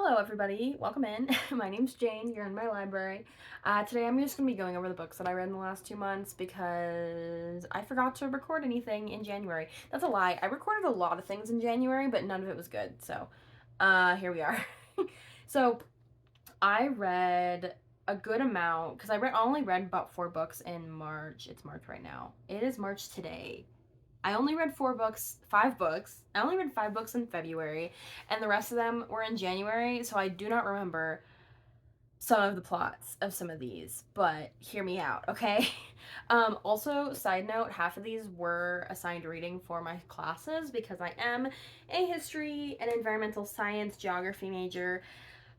Hello everybody, welcome in. My name's Jane, you're in my library. Today I'm just going to be going over the books that I read in the last 2 months because I forgot to record anything in January. That's a lie, I recorded a lot of things in January, but none of it was good, so here we are. So I read a good amount, because I only read about 4 books in March. It's March right now. It is March today. I only read 4 books, 5 books. I only read 5 books in February, and the rest of them were in January, so I do not remember some of the plots of some of these, but hear me out, okay? Also, side note, half of these were assigned reading for my classes because I am a history and environmental science geography major,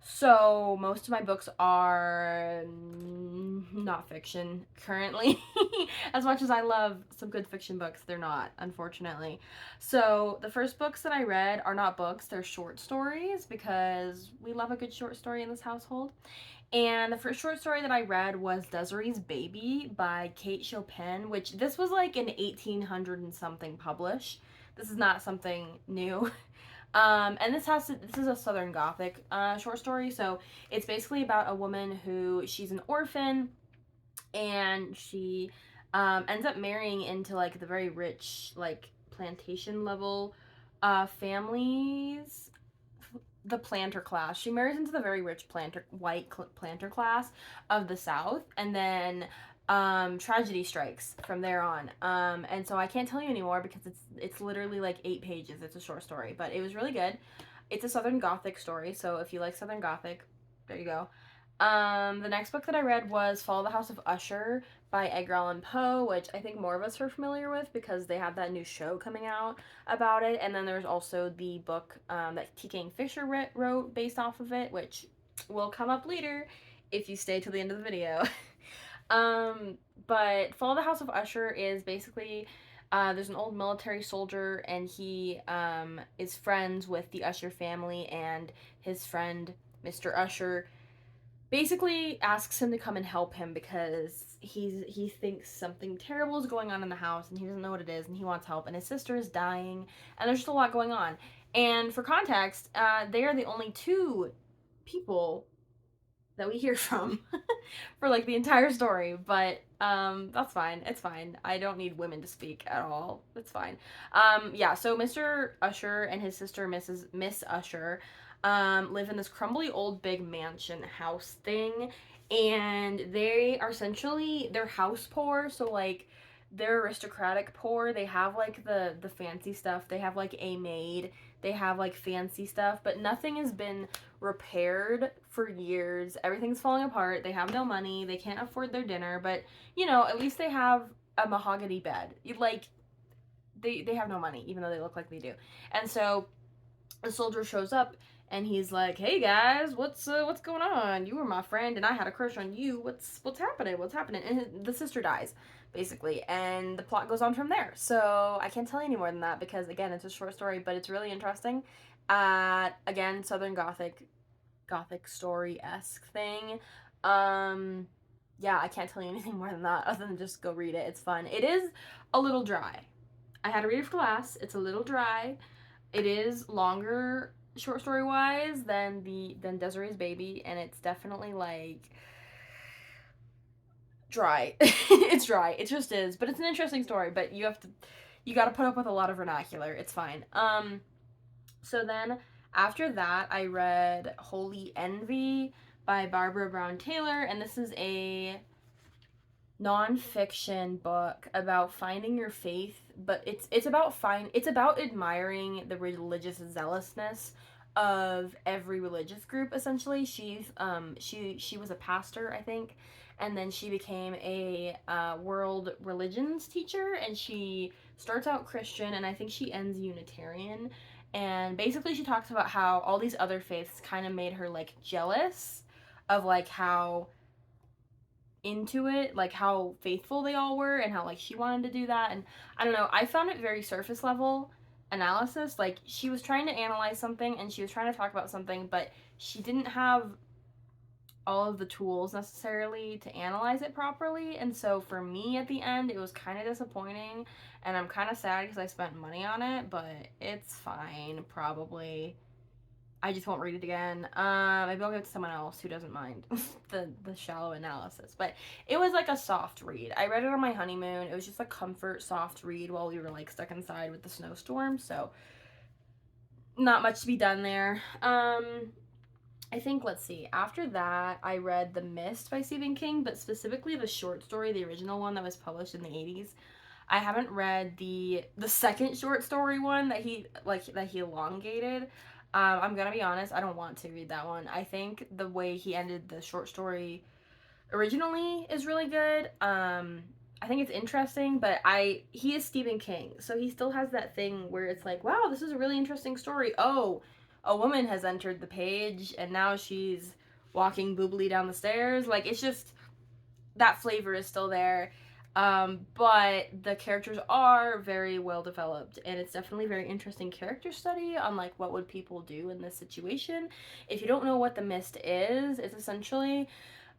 so most of my books are not fiction currently. As much as I love some good fiction books, they're not, unfortunately. So the first books that I read are not books, they're short stories because we love a good short story in this household. And the first short story that I read was Desiree's Baby by Kate Chopin, which this was like an 1800 and something publish. This is not something new. And this is a Southern Gothic short story, so it's basically about a woman who she's an orphan, and she ends up marrying into like the very rich like plantation level families, the planter class. She marries into the very rich planter class of the South, and then tragedy strikes from there on. And so I can't tell you anymore because it's literally like 8 pages. It's a short story, but it was really good. It's a Southern Gothic story, so if you like Southern Gothic, there you go. The next book that I read was Fall of the House of Usher by Edgar Allan Poe, which I think more of us are familiar with because they have that new show coming out about it. And then there's also the book that T. King Fisher wrote based off of it, which will come up later if you stay till the end of the video. But Fall of the House of Usher is basically there's an old military soldier, and he is friends with the Usher family, and his friend, Mr. Usher, basically asks him to come and help him because he thinks something terrible is going on in the house and he doesn't know what it is, and he wants help, and his sister is dying, and there's just a lot going on. And for context, they are the only 2 people that we hear from for like the entire story, but that's fine, it's fine, I don't need women to speak at all, it's fine. Yeah, so Mr. Usher and his sister Miss Usher live in this crumbly old big mansion house thing, and they are essentially, they're house poor, so like they're aristocratic poor. They have like the fancy stuff, they have like a maid, they have like fancy stuff, but nothing has been repaired for years. Everything's falling apart. They have no money, they can't afford their dinner, but at least they have a mahogany bed. Like they have no money even though they look like they do. And so the soldier shows up, and he's like, "Hey guys, what's going on? You were my friend, and I had a crush on you. What's happening? What's happening?" And the sister dies, basically, and the plot goes on from there. So I can't tell you any more than that because again, it's a short story, but it's really interesting. Again, Southern Gothic story esque thing. Yeah, I can't tell you anything more than that other than just go read it. It's fun. It is a little dry. I had to read it for class. It's a little dry. It is longer short story wise than Desiree's Baby, and it's definitely like dry. It's dry. It just is, but it's an interesting story. But you got to put up with a lot of vernacular. It's fine. So then after that, I read Holy Envy by Barbara Brown Taylor, and this is a nonfiction book about finding your faith, but it's about admiring the religious zealousness of every religious group. Essentially, she was a pastor, I think, and then she became a world religions teacher, and she starts out Christian, and I think she ends Unitarian. And basically, she talks about how all these other faiths kind of made her like jealous of like how into it, like how faithful they all were, and how like she wanted to do that. And I don't know, I found it very surface level analysis. Like she was trying to analyze something and she was trying to talk about something, but she didn't have all of the tools necessarily to analyze it properly. And so for me at the end, it was kind of disappointing, and I'm kind of sad because I spent money on it, but it's fine, probably. I just won't read it again. Maybe I'll give it to someone else who doesn't mind the shallow analysis. But it was like a soft read. I read it on my honeymoon. It was just a comfort soft read while we were like stuck inside with the snowstorm. So not much to be done there. I think, let's see, after that I read The Mist by Stephen King, but specifically the short story, the original one that was published in the 80s. I haven't read the second short story one that he elongated. I'm gonna be honest, I don't want to read that one. I think the way he ended the short story originally is really good. I think it's interesting, but he is Stephen King, so he still has that thing where it's like, wow, this is a really interesting story. Oh, a woman has entered the page and now she's walking boobily down the stairs. Like, it's just, that flavor is still there. But the characters are very well developed, and it's definitely a very interesting character study on like what would people do in this situation. If you don't know what The Mist is, it's essentially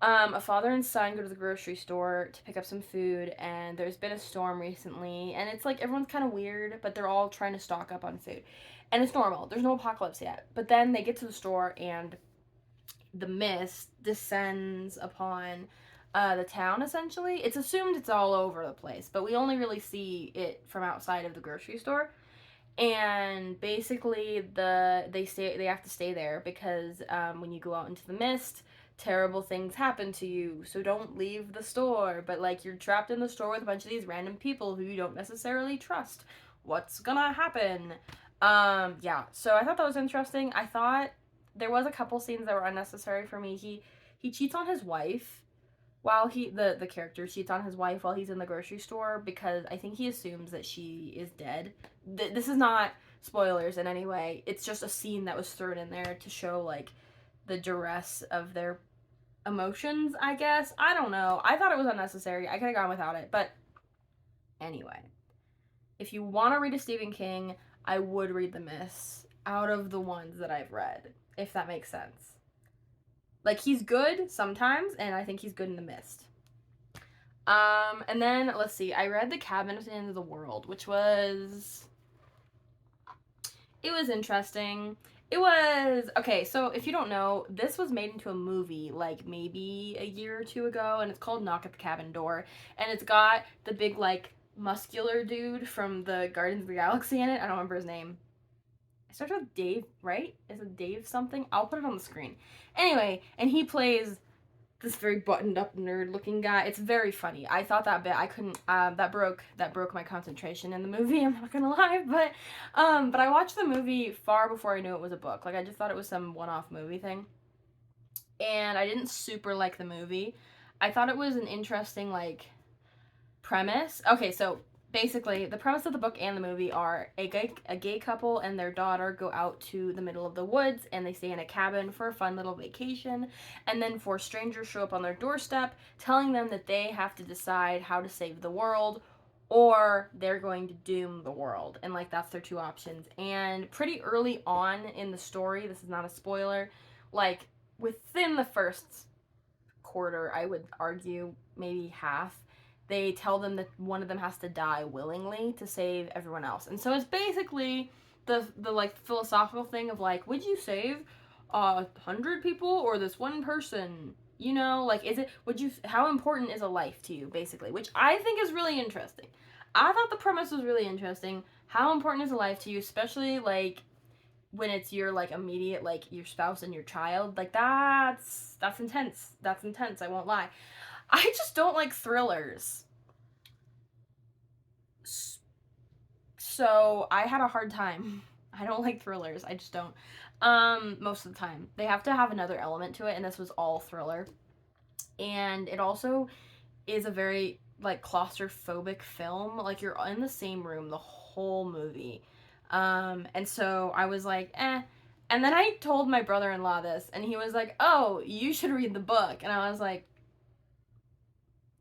a father and son go to the grocery store to pick up some food, and there's been a storm recently, and it's like everyone's kind of weird, but they're all trying to stock up on food, and it's normal. There's no apocalypse yet, but then they get to the store, and the mist descends upon the town. Essentially, it's assumed it's all over the place, but we only really see it from outside of the grocery store. And basically they have to stay there because when you go out into the mist, terrible things happen to you, so don't leave the store. But like, you're trapped in the store with a bunch of these random people who you don't necessarily trust. What's gonna happen? Yeah, so I thought that was interesting. I thought there was a couple scenes that were unnecessary for me. He cheats on his wife while the character cheats on his wife while he's in the grocery store, because I think he assumes that she is dead. This is not spoilers in any way. It's just a scene that was thrown in there to show like the duress of their emotions, I guess. I don't know. I thought it was unnecessary. I could have gone without it. But anyway, if you want to read a Stephen King, I would read The Mist out of the ones that I've read, if that makes sense. Like, he's good sometimes, and I think he's good in The Mist. And then, let's see, I read The Cabin at the End of the World, which was... It was interesting. It was... Okay, so if you don't know, this was made into a movie, like, maybe a year or two ago, and it's called Knock at the Cabin Door. And it's got the big, like, muscular dude from the Guardians of the Galaxy in it. I don't remember his name. It starts with Dave, right? Is it Dave something? I'll put it on the screen. Anyway, and he plays this very buttoned up nerd looking guy. It's very funny. I thought that bit, I couldn't, that broke my concentration in the movie, I'm not gonna lie. But I watched the movie far before I knew it was a book. Like, I just thought it was some one-off movie thing. And I didn't super like the movie. I thought it was an interesting, like, premise. Okay, so basically, the premise of the book and the movie are a gay couple and their daughter go out to the middle of the woods, and they stay in a cabin for a fun little vacation, and then four strangers show up on their doorstep telling them that they have to decide how to save the world or they're going to doom the world, and like, that's their two options. And pretty early on in the story, this is not a spoiler, like within the first quarter, I would argue maybe half, they tell them that one of them has to die willingly to save everyone else. And so it's basically the like philosophical thing of like, would you save 100 people or this one person? You know, like, how important is a life to you, basically, which I think is really interesting. I thought the premise was really interesting. How important is a life to you, especially like when it's your like immediate, like your spouse and your child? Like, that's intense. That's intense, I won't lie. I just don't like thrillers. So I had a hard time. I don't like thrillers. I just don't. Most of the time. They have to have another element to it, and this was all thriller. And it also is a very like claustrophobic film. Like, you're in the same room the whole movie. And so I was like, eh. And then I told my brother-in-law this, and he was like, oh, you should read the book. And I was like,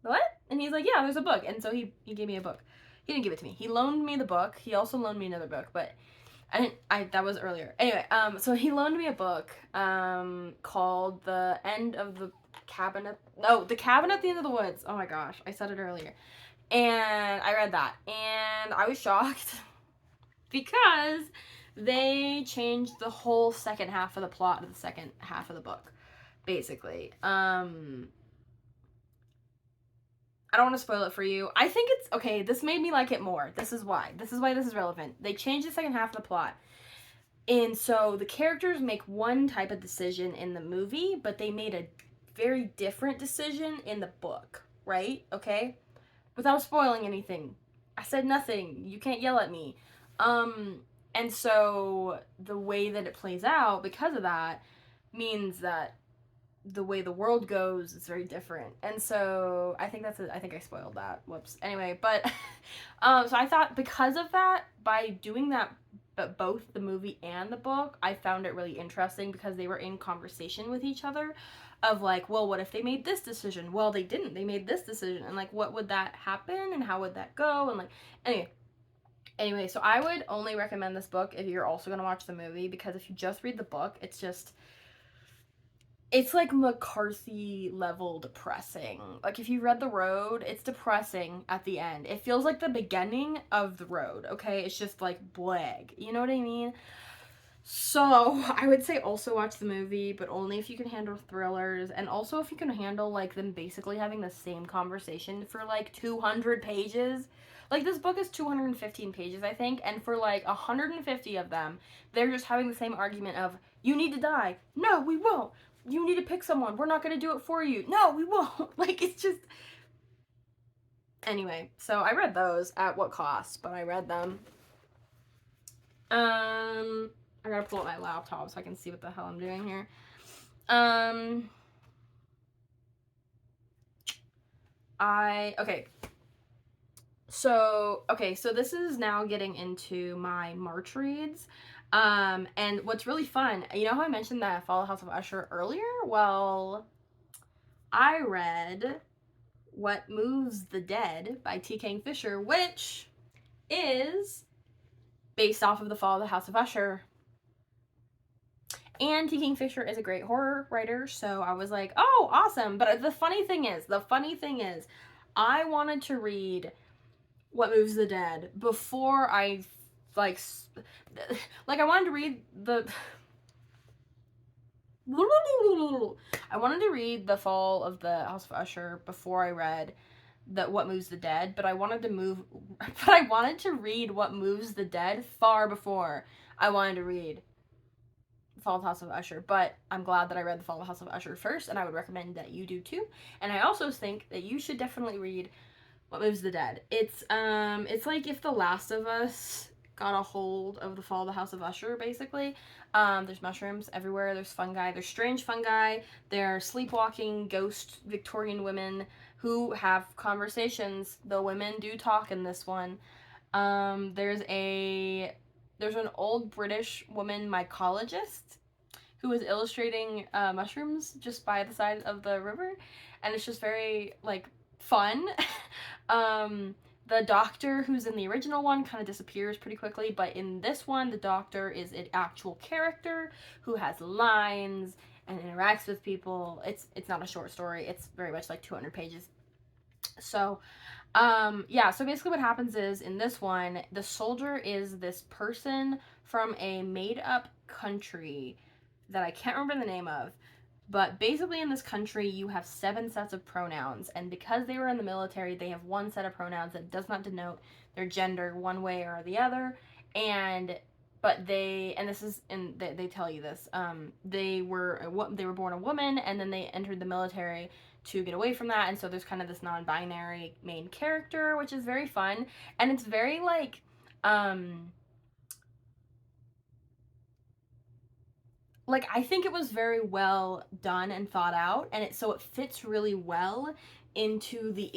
what? And he's like, yeah, there's a book. And so he gave me a book. He didn't give it to me. He loaned me the book. He also loaned me another book, but that was earlier. Anyway, so he loaned me a book, called The End of the Cabin The Cabin at the End of the Woods. Oh my gosh, I said it earlier. And I read that, and I was shocked because They changed the whole second half of the plot of the second half of the book, basically. I don't want to spoil it for you. I think it's okay. This made me like it more. This is why. This is why this is relevant. They changed the second half of the plot. And so the characters make one type of decision in the movie, but they made a very different decision in the book, right? Okay? Without spoiling anything. I said nothing. You can't yell at me. Um and so the way that it plays out because of that means that the way the world goes is very different. And so I think I spoiled that. Whoops. Anyway, but so I thought because of that, by doing that, but both the movie and the book, I found it really interesting because they were in conversation with each other of like, well, what if they made this decision? Well, they didn't. They made this decision. And like what would that happen and how would that go? And like anyway, so I would only recommend this book if you're also going to watch the movie because if you just read the book, it's like McCarthy level depressing. Like if you read The Road, it's depressing at the end. It feels like the beginning of The Road, okay? It's just like blag. You know what I mean? So, I would say also watch the movie, but only if you can handle thrillers and also if you can handle like them basically having the same conversation for like 200 pages. Like this book is 215 pages, I think, and for like 150 of them, they're just having the same argument of you need to die. No, we won't. You need to pick someone. We're not going to do it for you. No, we won't. Like it's just anyway, so I read those at what cost, but I read them. I gotta pull up my laptop so I can see what the hell I'm doing here. Okay. So this is now getting into my March reads. And what's really fun, you know how I mentioned that I follow House of Usher earlier? Well, I read What Moves the Dead by T. Kingfisher, which is based off of the fall of the House of Usher. And T. Kingfisher is a great horror writer, so I was like, oh, awesome. But the funny thing is, I wanted to read What Moves the Dead before I, like I wanted to read the... I wanted to read The Fall of the House of Usher before I read What Moves the Dead, but I wanted to read What Moves the Dead far before I wanted to read Fall of the House of Usher, but I'm glad that I read The Fall of the House of Usher first, and I would recommend that you do too. And I also think that you should definitely read What Moves the Dead. It's like if The Last of Us got a hold of The Fall of the House of Usher, basically. There's mushrooms everywhere, there's fungi, there's strange fungi, there are sleepwalking ghost Victorian women who have conversations. The women do talk in this one. There's an old British woman mycologist who was illustrating mushrooms just by the side of the river, and it's just very like fun. The doctor who's in the original one kind of disappears pretty quickly, but in this one, the doctor is an actual character who has lines and interacts with people. It's not a short story. It's very much like 200 pages. So yeah, so basically what happens is in this one, the soldier is this person from a made up country that I can't remember the name of. But basically, in this country, you have 7 sets of pronouns, and because they were in the military, they have one set of pronouns that does not denote their gender one way or the other. And but this is, and they tell you this. They were born a woman, and then they entered the military to get away from that, and so there's kind of this non-binary main character, which is very fun, and it's very like I think it was very well done and thought out, and it fits really well into the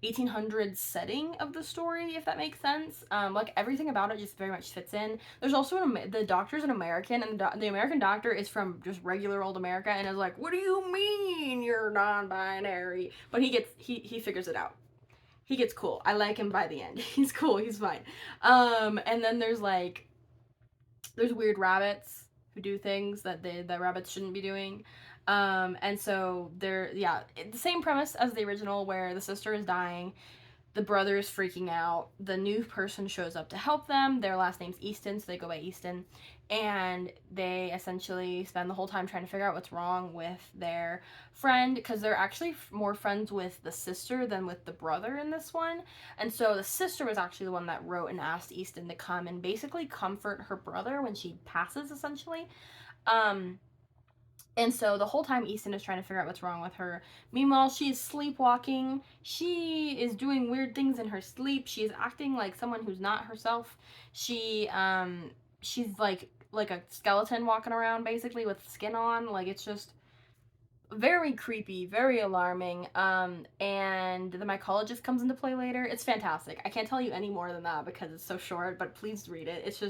1800s setting of the story, if that makes sense. Like everything about it just very much fits in. There's also the doctor's an American, and the American doctor is from just regular old America, and is like, "What do you mean you're non-binary?" But he figures it out. He gets cool. I like him by the end. He's cool. He's fine. And then there's weird rabbits who do things that rabbits shouldn't be doing. And so the same premise as the original where the sister is dying. The brother is freaking out. The new person shows up to help them. Their last name's Easton, so they go by Easton. And they essentially spend the whole time trying to figure out what's wrong with their friend, because they're actually more friends with the sister than with the brother in this one. And so the sister was actually the one that wrote and asked Easton to come and basically comfort her brother when she passes, essentially. And so the whole time Easton is trying to figure out what's wrong with her. Meanwhile, she is sleepwalking. She is doing weird things in her sleep. She is acting like someone who's not herself. She's like a skeleton walking around basically with skin on. Like, it's just very creepy, very alarming. And the mycologist comes into play later. It's fantastic. I can't tell you any more than that because it's so short, but please read it. It's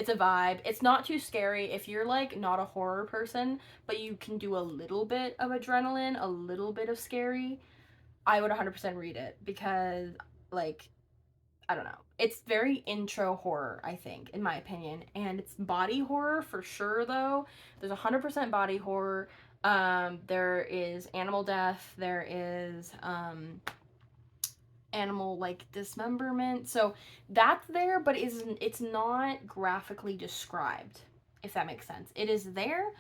a vibe. It's not too scary. If you're like not a horror person, but you can do a little bit of adrenaline, a little bit of scary, I would 100% read it because, like, I don't know. It's very intro horror, I think, in my opinion. And it's body horror for sure, though. There's 100% body horror. There is animal death. There is animal, like, dismemberment. So that's there, but it's not graphically described, if that makes sense. It is there,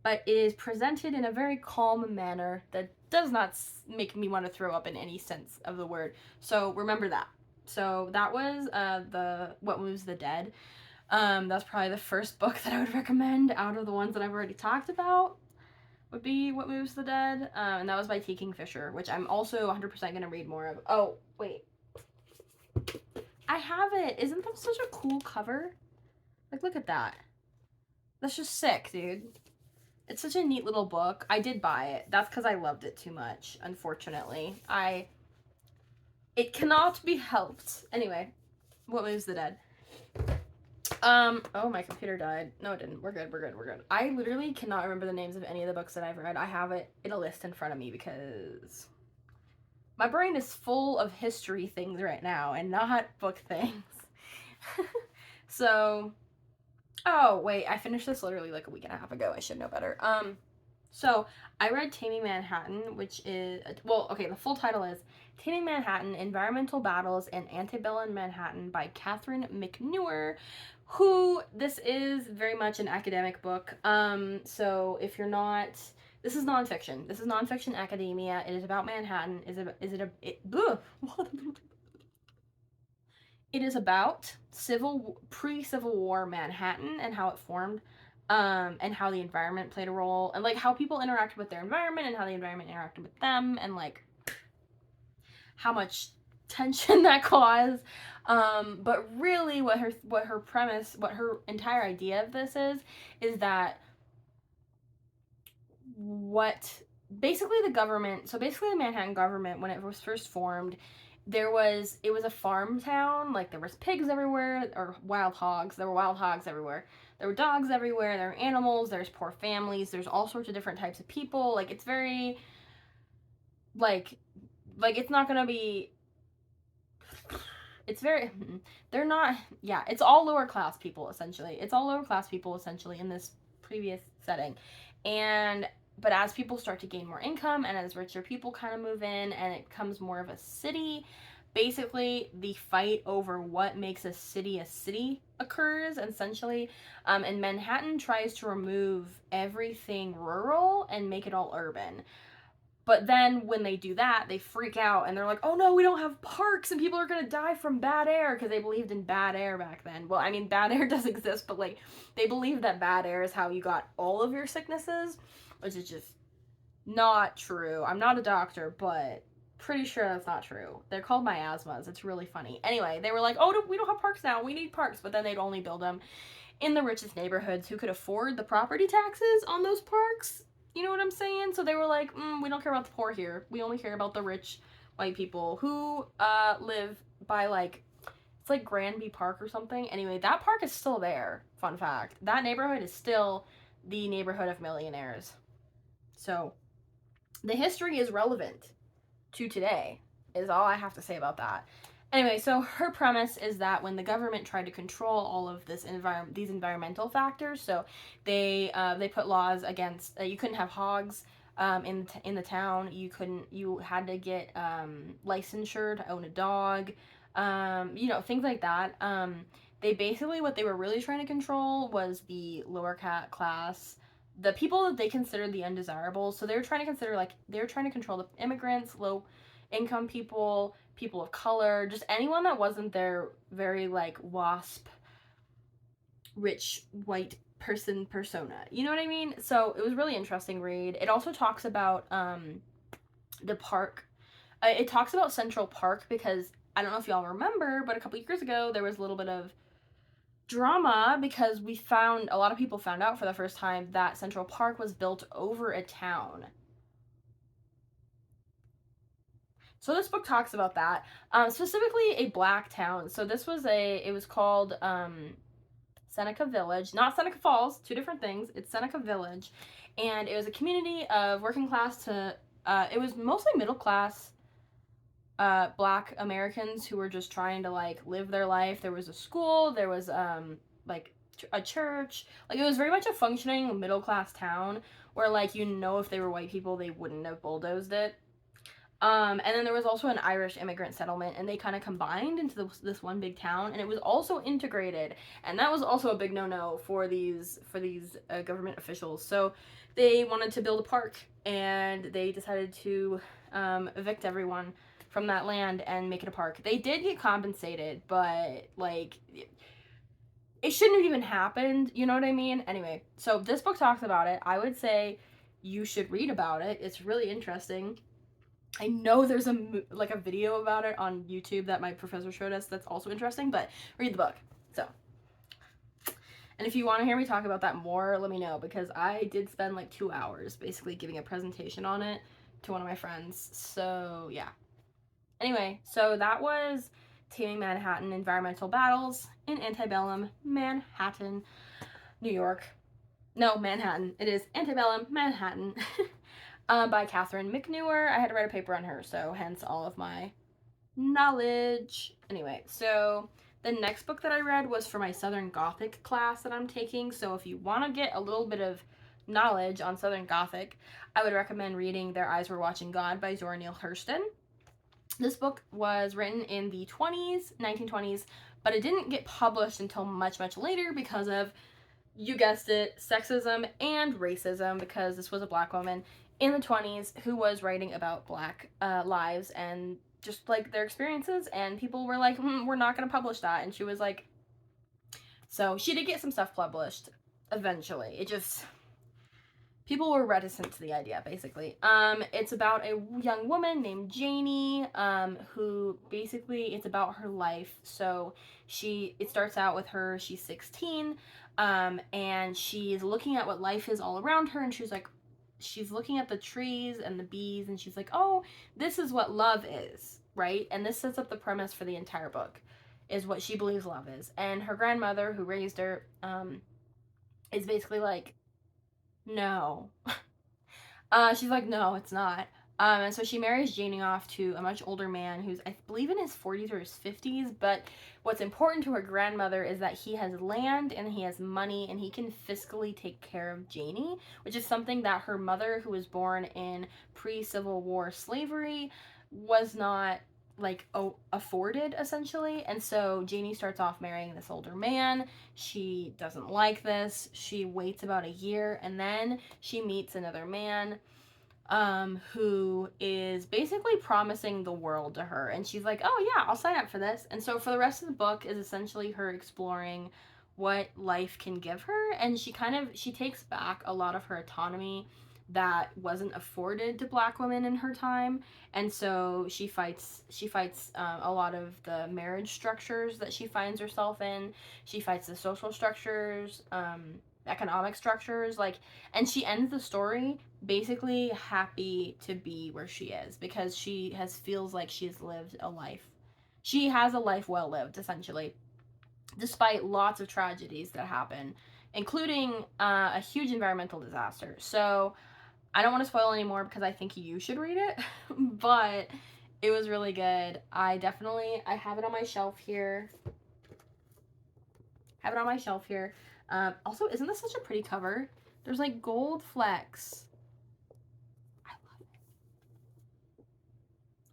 but it is presented in a very calm manner that does not make me want to throw up in any sense of the word. So remember that. So that was the What Moves the Dead. That's probably the first book that I would recommend out of the ones that I've already talked about, would be What Moves the Dead. And that was by T. Kingfisher, which I'm also 100% going to read more of. Oh, wait. I have it. Isn't that such a cool cover? Like, look at that. That's just sick, dude. It's such a neat little book. I did buy it. That's because I loved it too much, unfortunately. It cannot be helped. Anyway, What Moves the Dead. Oh, my computer died. No, it didn't. We're good. I literally cannot remember the names of any of the books that I've read. I have it in a list in front of me because my brain is full of history things right now and not book things. So, oh, wait, I finished this literally like a week and a half ago. I should know better. So I read Taming Manhattan, which is, well, okay, the full title is Taming Manhattan, Environmental Battles in Antebellum Manhattan by Catherine McNewer, who, this is very much an academic book. So if you're not, this is nonfiction. This is nonfiction academia. It is about Manhattan. It is about pre-Civil War Manhattan and how it formed, and how the environment played a role, and like how people interacted with their environment and how the environment interacted with them, and like how much tension that caused. But really, what her premise, what her entire idea of this is that what basically the government, so basically the Manhattan government, when it was first formed, it was a farm town. Like, there was pigs everywhere, or wild hogs. There were wild hogs everywhere. There were dogs everywhere. There were animals. There's poor families. There's all sorts of different types of people. Like, it's very, like it's not gonna be. It's very. They're not. Yeah, it's all lower class people essentially. It's all lower class people essentially in this previous setting, but as people start to gain more income and as richer people kind of move in and it becomes more of a city, basically the fight over what makes a city occurs, essentially. And Manhattan tries to remove everything rural and make it all urban. But then when they do that, they freak out and they're like, oh no, we don't have parks and people are going to die from bad air, because they believed in bad air back then. Well, I mean, bad air does exist, but like, they believed that bad air is how you got all of your sicknesses, which is just not true. I'm not a doctor, but pretty sure that's not true. They're called miasmas. It's really funny. Anyway, they were like, oh, we don't have parks now. We need parks. But then they'd only build them in the richest neighborhoods who could afford the property taxes on those parks. You know what I'm saying? So they were like, we don't care about the poor here. We only care about the rich white people who live by, like, it's like Granby Park or something. Anyway, that park is still there. Fun fact. That neighborhood is still the neighborhood of millionaires. So the history is relevant to today, is all I have to say about that. Anyway, so her premise is that when the government tried to control all of these environmental factors, so they put laws against, you couldn't have hogs in the town. You had to get licensure to own a dog, things like that. They basically, what they were really trying to control was the lower cat class, the people that they considered the undesirables. So they were trying to control the immigrants, low income people, people of color, just anyone that wasn't their very like WASP rich white person persona. You know what I mean? So it was a really interesting read. It also talks about the park. It talks about Central Park because I don't know if y'all remember, but a couple years ago there was a little bit of drama because a lot of people found out for the first time that Central Park was built over a town. So this book talks about that, specifically a black town. So it was called Seneca Village, not Seneca Falls, two different things. It's Seneca Village, and it was a community of working class it was mostly middle class black Americans who were just trying to like live their life. There was a school, there was like a church. Like it was very much a functioning middle class town where like if they were white people they wouldn't have bulldozed it. And then there was also an Irish immigrant settlement, and they kind of combined into this one big town, and it was also integrated, and that was also a big no-no for these government officials. So they wanted to build a park, and they decided to evict everyone from that land and make it a park. They did get compensated, but like it shouldn't have even happened. You know what I mean? Anyway, so this book talks about it. I would say you should read about it. It's really interesting. I know there's a video about it on YouTube that my professor showed us that's also interesting, but read the book. So, and if you want to hear me talk about that more, let me know, because I did spend like 2 hours basically giving a presentation on it to one of my friends. So, yeah. Anyway, so that was Taming Manhattan: Environmental Battles in Antebellum Manhattan, New York. No, Manhattan. It is Antebellum Manhattan. By Catherine McNewer. I had to write a paper on her, so hence all of my knowledge. Anyway, so the next book that I read was for my Southern Gothic class that I'm taking. So if you want to get a little bit of knowledge on Southern Gothic, I would recommend reading Their Eyes Were Watching God by Zora Neale Hurston. This book was written in the 1920s, but it didn't get published until much, much later because of, you guessed it, sexism and racism, because this was a black woman in the 20s who was writing about black lives and just like their experiences, and people were like, we're not going to publish that, and she was like, so she did get some stuff published eventually. It just, people were reticent to the idea, basically. It's about a young woman named Janie, who basically, it's about her life. So it starts out with her, she's 16, and she's looking at what life is all around her, and she's looking at the trees and the bees, and she's like, oh, this is what love is, right? And this sets up the premise for the entire book, is what she believes love is. And her grandmother, who raised her, is basically like, no. She's like, no, it's not. And so she marries Janie off to a much older man who's, I believe, in his 40s or his 50s. But what's important to her grandmother is that he has land and he has money and he can fiscally take care of Janie, which is something that her mother, who was born in pre-Civil War slavery, was not afforded, essentially. And so Janie starts off marrying this older man. She doesn't like this. She waits about a year, and then she meets another man who is basically promising the world to her, and she's like, oh yeah, I'll sign up for this. And so for the rest of the book is essentially her exploring what life can give her, and she takes back a lot of her autonomy that wasn't afforded to black women in her time. And so she fights a lot of the marriage structures that she finds herself in. She fights the social structures, economic structures, and she ends the story basically happy to be where she is, because feels like she's lived a life. She has a life well lived, essentially, despite lots of tragedies that happen, including a huge environmental disaster. So I don't want to spoil anymore because I think you should read it, but it was really good. I have it on my shelf here. Also, isn't this such a pretty cover? There's like gold flecks.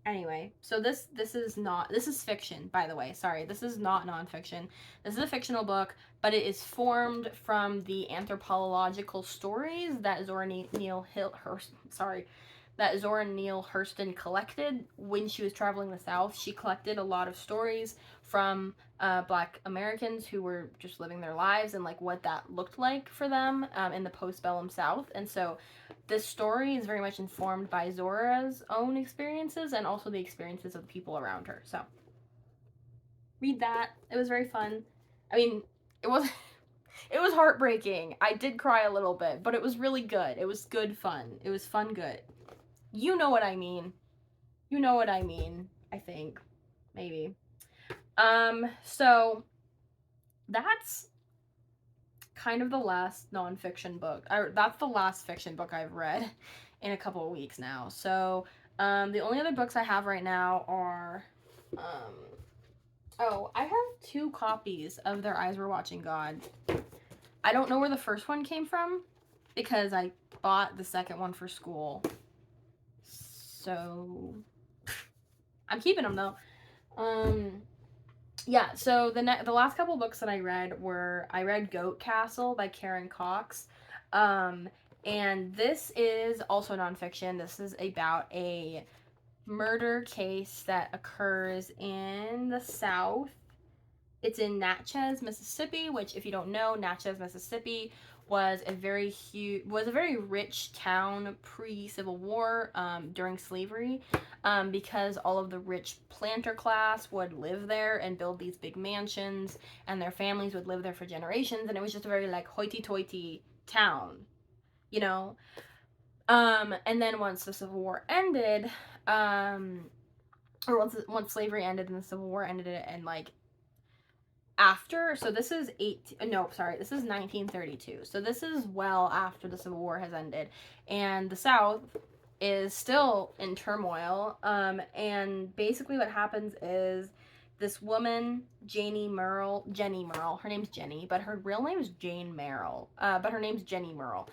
Anyway, so this is fiction, by the way. Sorry, this is not nonfiction. This is a fictional book, but it is formed from the anthropological stories that Zora Neale Hurston collected when she was traveling the South. She collected a lot of stories from Black Americans who were just living their lives and like what that looked like for them in the postbellum South. And so this story is very much informed by Zora's own experiences and also the experiences of the people around her. So read that. It was very fun. I mean, it was it was heartbreaking. I did cry a little bit, but it was really good. It was good fun. It was fun good. You know what I mean. You know what I mean, I think. Maybe. So that's kind of the last nonfiction book. That's the last fiction book I've read in a couple of weeks now. So, the only other books I have right now are, I have 2 copies of Their Eyes Were Watching God. I don't know where the first one came from because I bought the second one for school. So, I'm keeping them though. Yeah, so the last couple books that I read Goat Castle by Karen Cox. And this is also nonfiction. This is about a murder case that occurs in the South. It's in Natchez, Mississippi, which, if you don't know, Natchez, Mississippi was a very rich town pre-Civil War, during slavery, because all of the rich planter class would live there and build these big mansions, and their families would live there for generations, and it was just a very like hoity-toity town, you know. And then once the Civil War ended, or once slavery ended and the Civil War ended, and like after, so this is 1932, so this is well after the Civil War has ended, and the South is still in turmoil. And basically what happens is this woman, Jenny Merle, her name's Jenny, but her real name is Jane Merrill, but her name's Jenny Merle,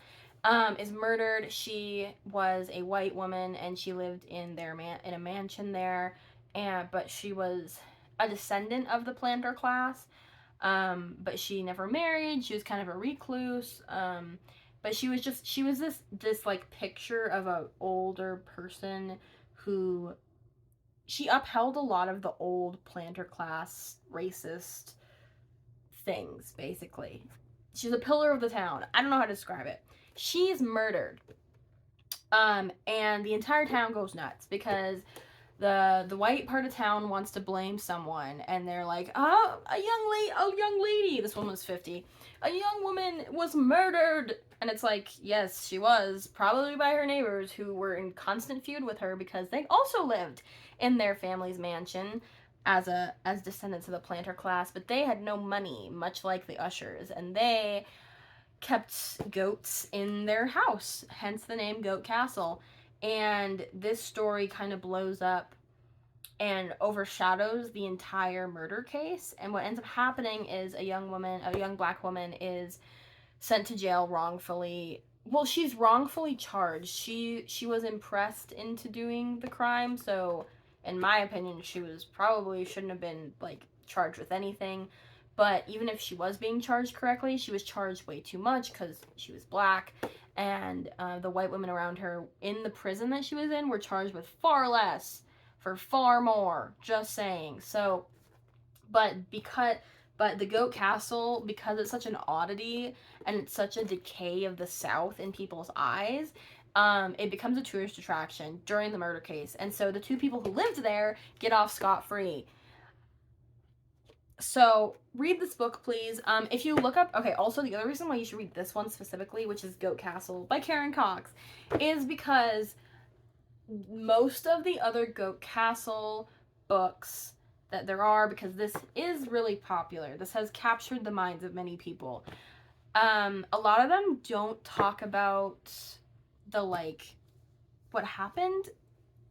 is murdered. She was a white woman and she lived in a mansion there, but she was a descendant of the planter class. But she never married. She was kind of a recluse. But she was this like picture of a older person who she upheld a lot of the old planter class racist things, basically. She's a pillar of the town. I don't know how to describe it. She's murdered. And the entire town goes nuts because the white part of town wants to blame someone, and they're like, a young lady, this woman was 50, a young woman was murdered. And it's like, yes, she was, probably by her neighbors who were in constant feud with her because they also lived in their family's mansion as descendants of the planter class, but they had no money, much like the Ushers, and they kept goats in their house, hence the name Goat Castle. And this story kind of blows up and overshadows the entire murder case. And what ends up happening is a young black woman is sent to jail wrongfully. Well, she's wrongfully charged. She was impressed into doing the crime, so in my opinion, she shouldn't have been like charged with anything. But even if she was being charged correctly, she was charged way too much because she was black, and the white women around her in the prison that she was in were charged with far less for far more. Just saying. So, but the Goat Castle, because it's such an oddity and it's such a decay of the South in people's eyes, it becomes a tourist attraction during the murder case. And so the 2 people who lived there get off scot-free. So read this book, please. If you look up, okay, also the other reason why you should read this one specifically, which is Goat Castle by Karen Cox, is because most of the other Goat Castle books that there are, because this is really popular, this has captured the minds of many people, a lot of them don't talk about the like what happened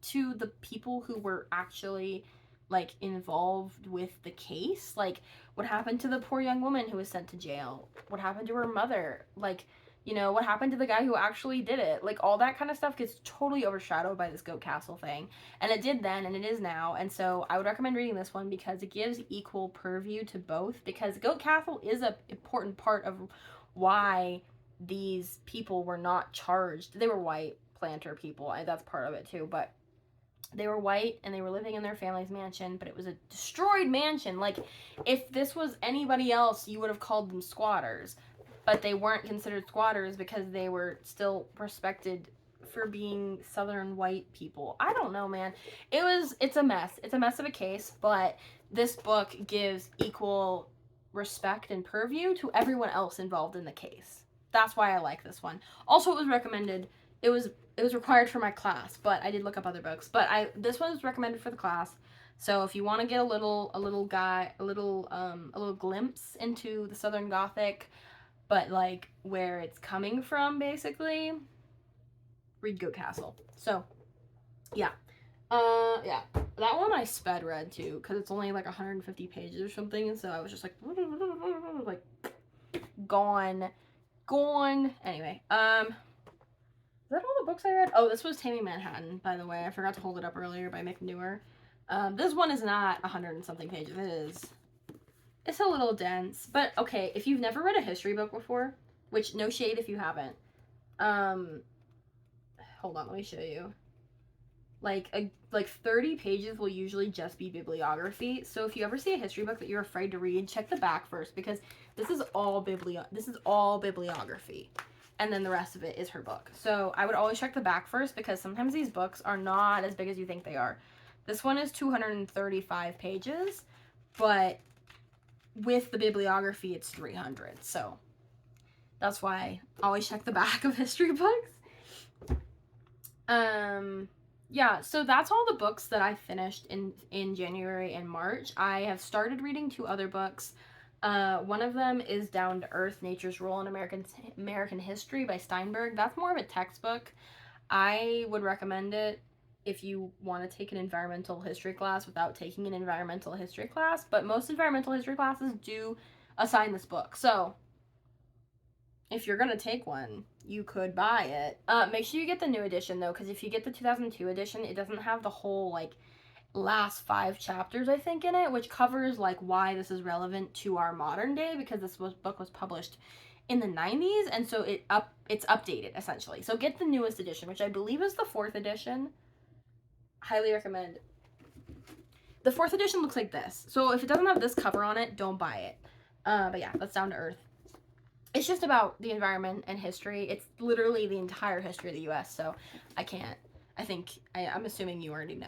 to the people who were actually like involved with the case, like what happened to the poor young woman who was sent to jail, what happened to her mother, like You know, what happened to the guy who actually did it? Like, all that kind of stuff gets totally overshadowed by this Goat Castle thing. And it did then, and it is now. And so I would recommend reading this one because it gives equal purview to both. Because Goat Castle is an important part of why these people were not charged. They were white planter people. That's part of it too. But they were white and they were living in their family's mansion, but it was a destroyed mansion. Like, if this was anybody else, you would have called them squatters, but they weren't considered squatters because they were still respected for being southern white people. I don't know, man. It's a mess. It's a mess of a case, but this book gives equal respect and purview to everyone else involved in the case. That's why I like this one. Also, it was recommended. It was required for my class, but I did look up other books. But this one was recommended for the class. So if you want to get a little glimpse into the Southern Gothic, but like where it's coming from, basically, read Goat Castle. So yeah. Yeah, that one I sped read too because it's only like 150 pages or something, and so I was just like gone. Anyway, is that all the books I read? Oh, this was Taming Manhattan, by the way. I forgot to hold it up earlier by Mick Newer. This one is not 100 and something pages. It's a little dense, but okay. If you've never read a history book before, which no shade if you haven't, hold on, let me show you. Like 30 pages will usually just be bibliography. So if you ever see a history book that you're afraid to read, check the back first because this is all bibliography. And then the rest of it is her book. So I would always check the back first because sometimes these books are not as big as you think they are. This one is 235 pages, but with the bibliography it's 300. So that's why I always check the back of history books. Yeah, so that's all the books that I finished in January and March. I have started reading 2 other books. One of them is Down to Earth: Nature's Role in American History by Steinberg. That's more of a textbook. I would recommend it if you want to take an environmental history class without taking an environmental history class, but most environmental history classes do assign this book. So if you're gonna take one, you could buy it. Make sure you get the new edition though, because if you get the 2002 edition, it doesn't have the whole like last 5 chapters I think in it, which covers like why this is relevant to our modern day because book was published in the 90s, and so it's updated essentially. So get the newest edition, which I believe is the 4th edition. Highly recommend. The 4th edition looks like this. So if it doesn't have this cover on it, don't buy it. But yeah, that's Down to Earth. It's just about the environment and history. It's literally the entire history of the U.S., so I'm assuming you already know.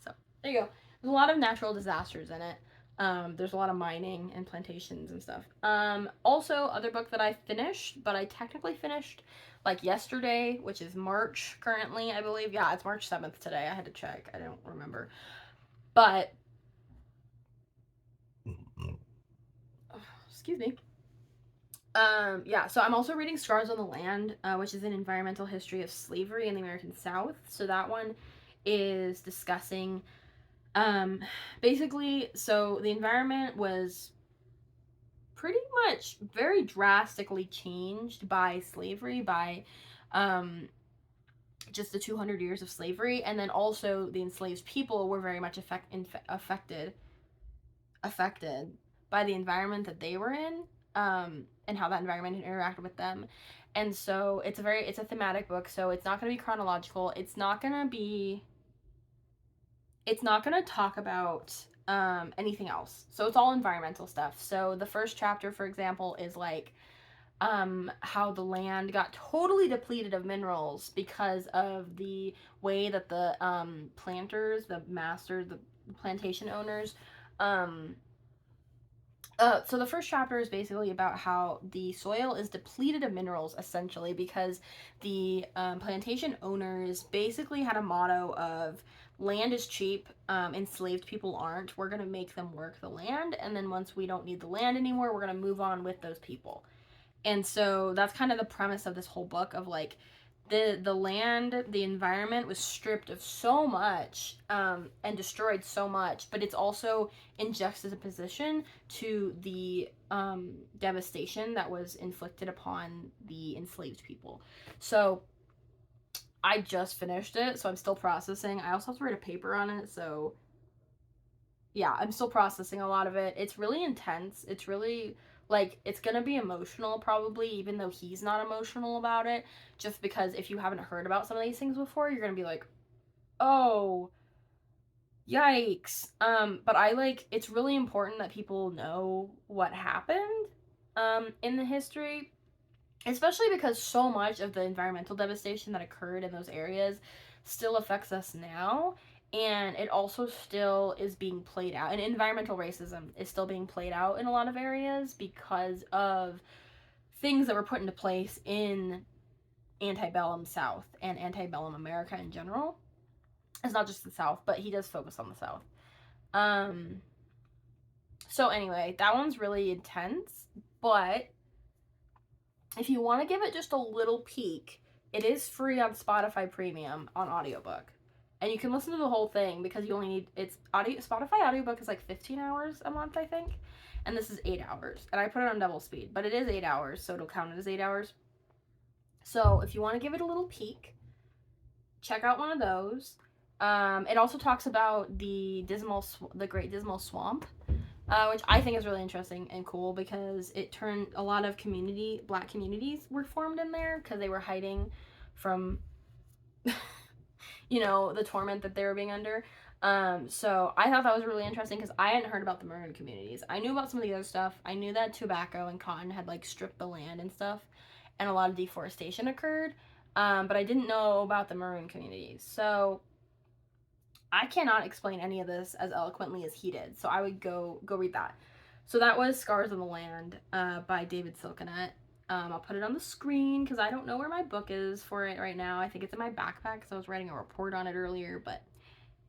So, there you go. There's a lot of natural disasters in it. There's a lot of mining and plantations and stuff. Also, other book that I finished, but I technically finished, like, yesterday, which is March currently, I believe. Yeah, it's March 7th today. I had to check. I don't remember. But, excuse me. Yeah, so I'm also reading Scars on the Land, which is an environmental history of slavery in the American South. So that one is discussing, basically, so the environment was pretty much very drastically changed by slavery, by, just the 200 years of slavery, and then also the enslaved people were very much affected by the environment that they were in, and how that environment interacted with them. And so it's a thematic book, so it's not going to be chronological. It's not going to talk about anything else. So it's all environmental stuff. So the first chapter, for example, is like how the land got totally depleted of minerals because of the way that the planters, the masters, the plantation owners, so the first chapter is basically about how the soil is depleted of minerals, essentially, because the plantation owners basically had a motto of land is cheap, enslaved people aren't. We're going to make them work the land, and then once we don't need the land anymore, we're going to move on with those people. And so that's kind of the premise of this whole book of like the land, the environment was stripped of so much, and destroyed so much, but it's also in juxtaposition to the devastation that was inflicted upon the enslaved people. So I just finished it, so I'm still processing. I also have to write a paper on it, so yeah, I'm still processing a lot of it. It's really intense. It's really like it's gonna be emotional probably, even though he's not emotional about it. Just because if you haven't heard about some of these things before, you're gonna be like, oh, yikes. But I like it's really important that people know what happened in the history, especially because so much of the environmental devastation that occurred in those areas still affects us now, and it also still is being played out, and environmental racism is still being played out in a lot of areas because of things that were put into place in antebellum South and antebellum America in general. It's not just the South, but he does focus on the South. um so anyway, that one's really intense, but if you want to give it just a little peek, it is free on Spotify Premium on audiobook. And you can listen to the whole thing because you only need it's audio Spotify audiobook is like 15 hours a month, I think. And this is 8 hours. And I put it on double speed, but it is 8 hours, so it'll count it as 8 hours. So, if you want to give it a little peek, check out one of those. It also talks about the Great Dismal Swamp, which I think is really interesting and cool because it turned a lot of black communities were formed in there because they were hiding from, the torment that they were being under. So I thought that was really interesting because I hadn't heard about the maroon communities. I knew about some of the other stuff. I knew that tobacco and cotton had like stripped the land and stuff, and a lot of deforestation occurred. But I didn't know about the maroon communities. So I cannot explain any of this as eloquently as he did, so I would go read that. So that was Scars on the Land by David Silkenat. I'll put it on the screen because I don't know where my book is for it right now. I think it's in my backpack because I was writing a report on it earlier. But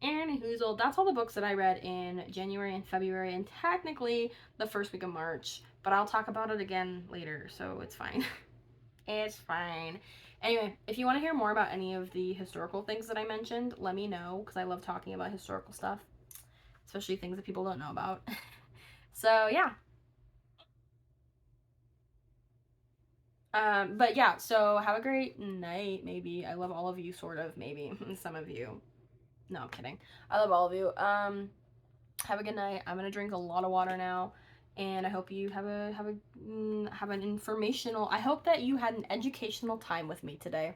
anywhoozle, that's all the books that I read in January and February, and technically the first week of March. But I'll talk about it again later, so it's fine. It's fine. Anyway, if you want to hear more about any of the historical things that I mentioned, let me know because I love talking about historical stuff, especially things that people don't know about. So, yeah. But yeah, so have a great night, maybe. I love all of you, sort of, maybe. Some of you. No, I'm kidding. I love all of you. Have a good night. I'm gonna drink a lot of water now, and I hope you have an informational. I hope that you had an educational time with me today.